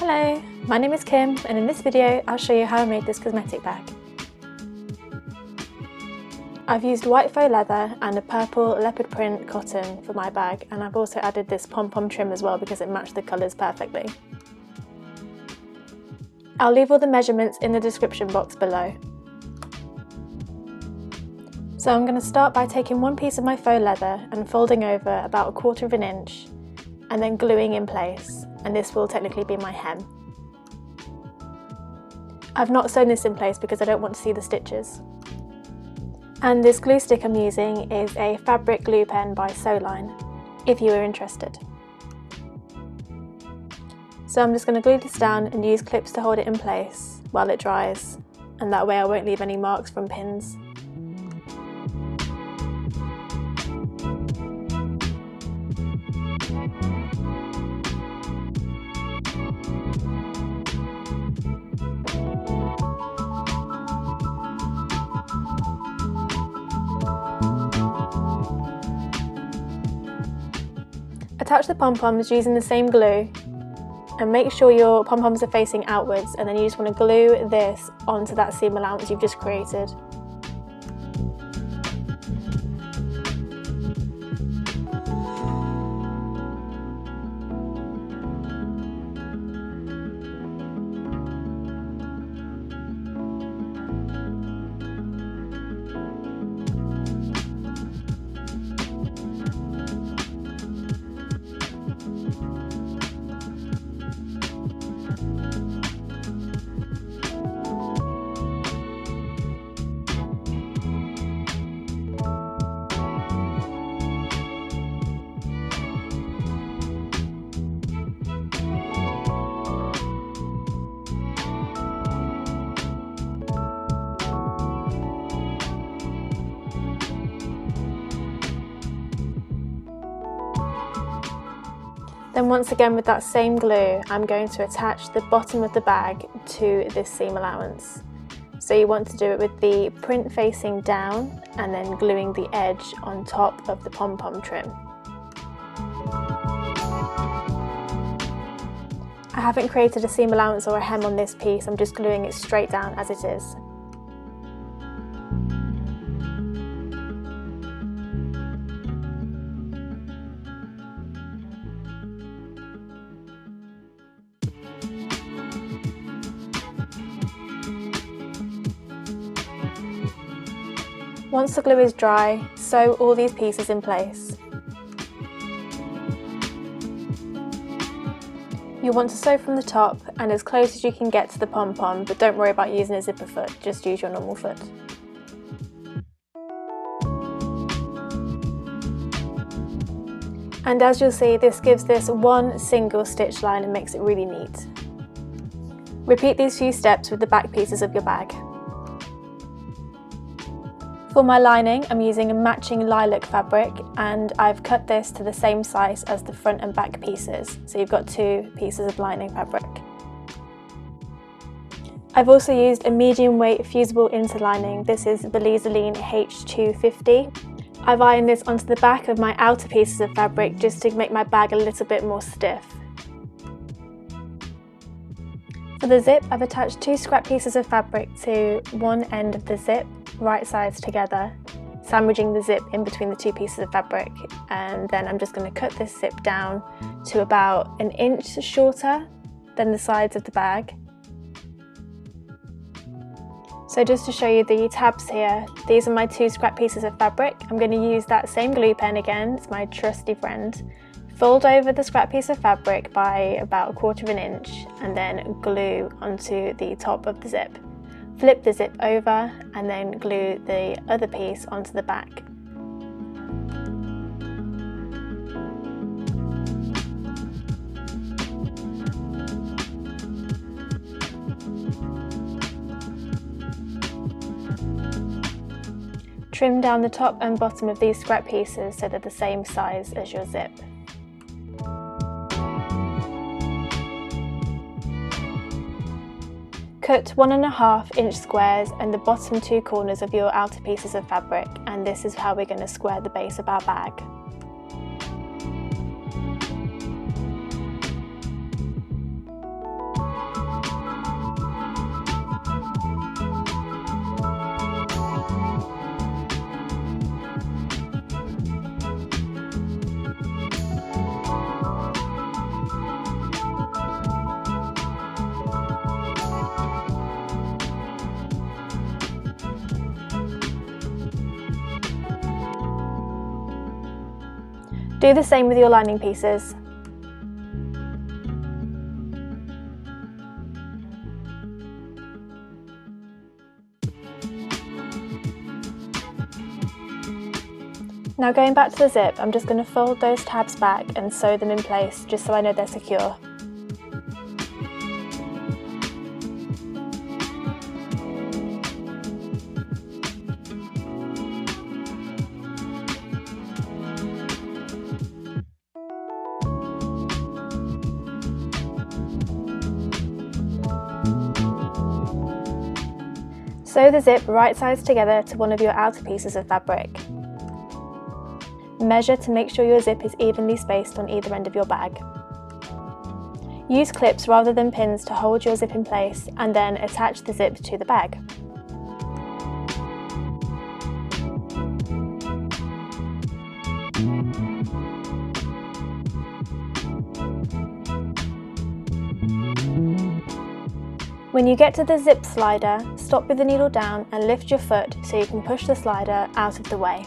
Hello, my name is Kim and in this video I'll show you how I made this cosmetic bag. I've used white faux leather and a purple leopard print cotton for my bag, and I've also added this pom-pom trim as well because it matched the colours perfectly. I'll leave all the measurements in the description box below. So I'm going to start by taking one piece of my faux leather and folding over about 1/4 of an inch and then gluing in place, and this will technically be my hem. I've not sewn this in place because I don't want to see the stitches. And this glue stick I'm using is a fabric glue pen by Sewline, if you are interested. So I'm just going to glue this down and use clips to hold it in place while it dries, and that way I won't leave any marks from pins. Attach the pom-poms using the same glue and make sure your pom-poms are facing outwards, and then you just want to glue this onto that seam allowance you've just created. Then once again with that same glue, I'm going to attach the bottom of the bag to this seam allowance. So you want to do it with the print facing down and then gluing the edge on top of the pom-pom trim. I haven't created a seam allowance or a hem on this piece, I'm just gluing it straight down as it is. Once the glue is dry, sew all these pieces in place. You want to sew from the top and as close as you can get to the pom-pom, but don't worry about using a zipper foot, just use your normal foot. And as you'll see, this gives this one single stitch line and makes it really neat. Repeat these few steps with the back pieces of your bag. For my lining, I'm using a matching lilac fabric, and I've cut this to the same size as the front and back pieces, so you've got 2 pieces of lining fabric. I've also used a medium weight fusible interlining. This is Belizeline H250. I've ironed this onto the back of my outer pieces of fabric just to make my bag a little bit more stiff. For the zip, I've attached 2 scrap pieces of fabric to one end of the zip, right sides together, sandwiching the zip in between the 2 pieces of fabric, and then I'm just going to cut this zip down to about 1 inch shorter than the sides of the bag. So just to show you the tabs here, these are my 2 scrap pieces of fabric. I'm going to use that same glue pen again, it's my trusty friend. Fold over the scrap piece of fabric by about 1/4 of an inch and then glue onto the top of the zip. Flip the zip over and then glue the other piece onto the back. Trim down the top and bottom of these scrap pieces so they're the same size as your zip. Cut 1.5 inch squares in the bottom 2 corners of your outer pieces of fabric, and this is how we're going to square the base of our bag. Do the same with your lining pieces. Now going back to the zip, I'm just going to fold those tabs back and sew them in place just so I know they're secure. Sew the zip right sides together to one of your outer pieces of fabric. Measure to make sure your zip is evenly spaced on either end of your bag. Use clips rather than pins to hold your zip in place and then attach the zip to the bag. When you get to the zip slider, stop with the needle down and lift your foot so you can push the slider out of the way.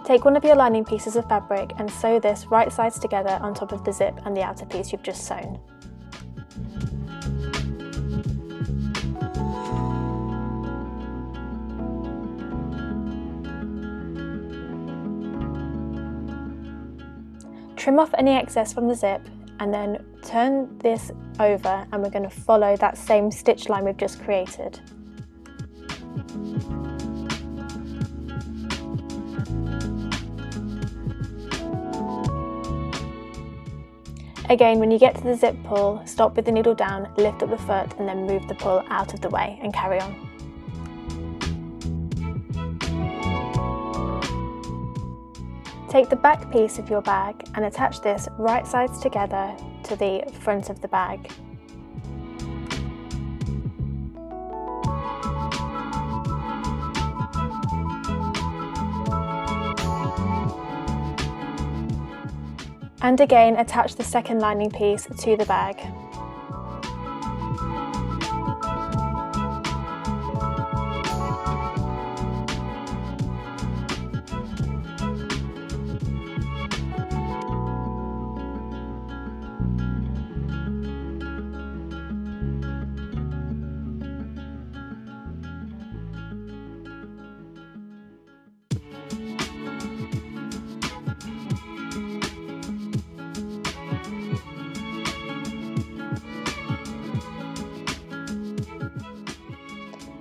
Take one of your lining pieces of fabric and sew this right sides together on top of the zip and the outer piece you've just sewn. Trim off any excess from the zip and then turn this over, and we're going to follow that same stitch line we've just created. Again, when you get to the zip pull, stop with the needle down, lift up the foot and then move the pull out of the way and carry on. Take the back piece of your bag and attach this right sides together to the front of the bag. And again, attach the second lining piece to the bag.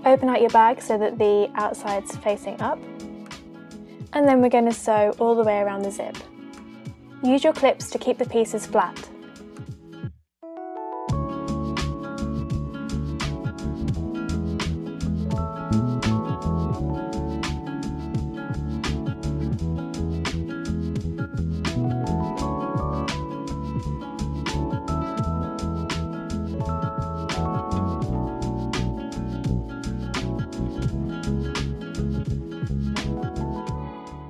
Open out your bag so that the outside's facing up, and then we're going to sew all the way around the zip. Use your clips to keep the pieces flat.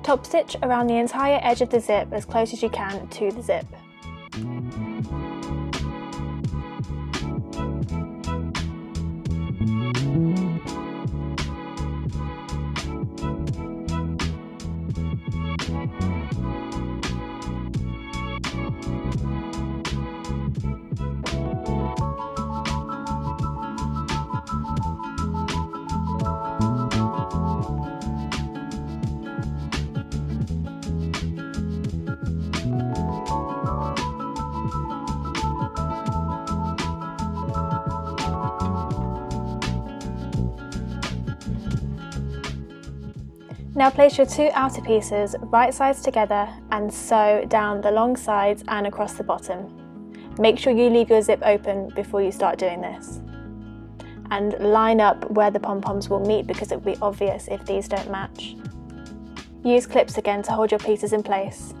Top stitch around the entire edge of the zip as close as you can to the zip. Now place your two outer pieces right sides together and sew down the long sides and across the bottom. Make sure you leave your zip open before you start doing this. And line up where the pom-poms will meet because it will be obvious if these don't match. Use clips again to hold your pieces in place.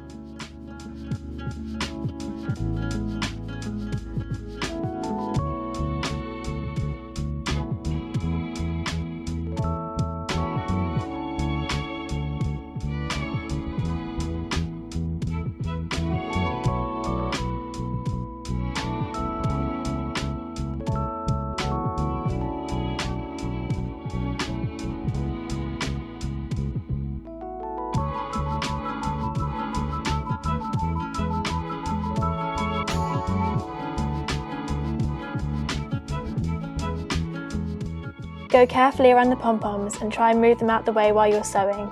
Go carefully around the pom-poms and try and move them out the way while you're sewing.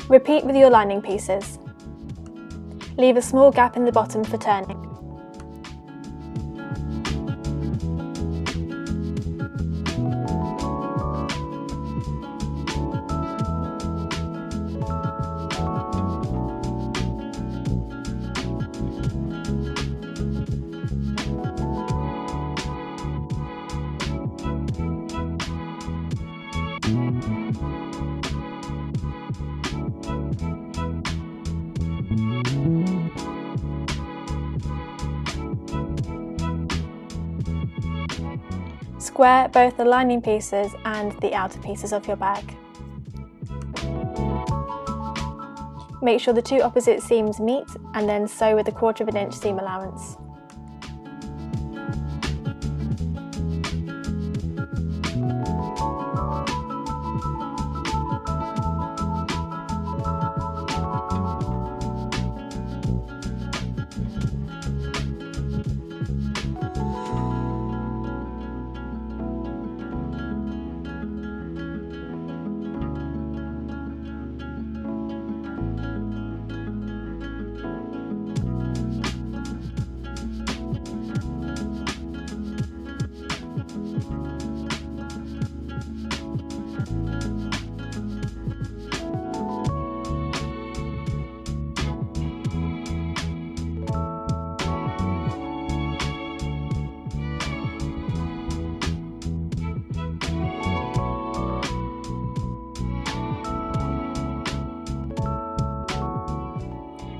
Repeat with your lining pieces. Leave a small gap in the bottom for turning. Square both the lining pieces and the outer pieces of your bag. Make sure the two opposite seams meet and then sew with a 1/4 inch seam allowance.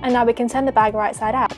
And now we can turn the bag right side out.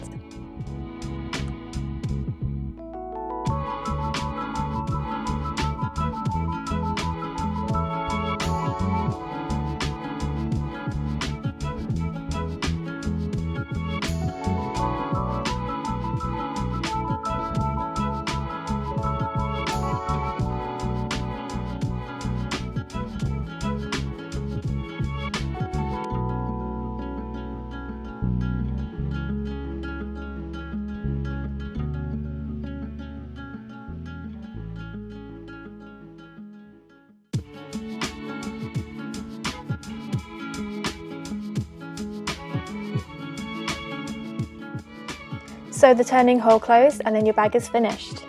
Sew the turning hole closed and then your bag is finished.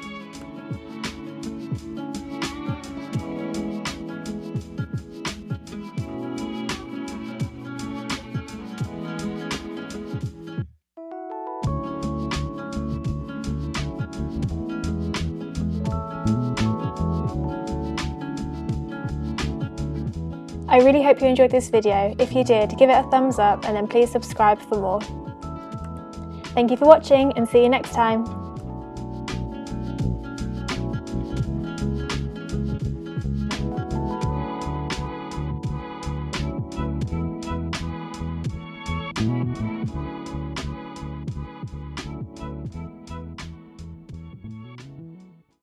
I really hope you enjoyed this video. If you did, give it a thumbs up and then please subscribe for more. Thank you for watching and see you next time.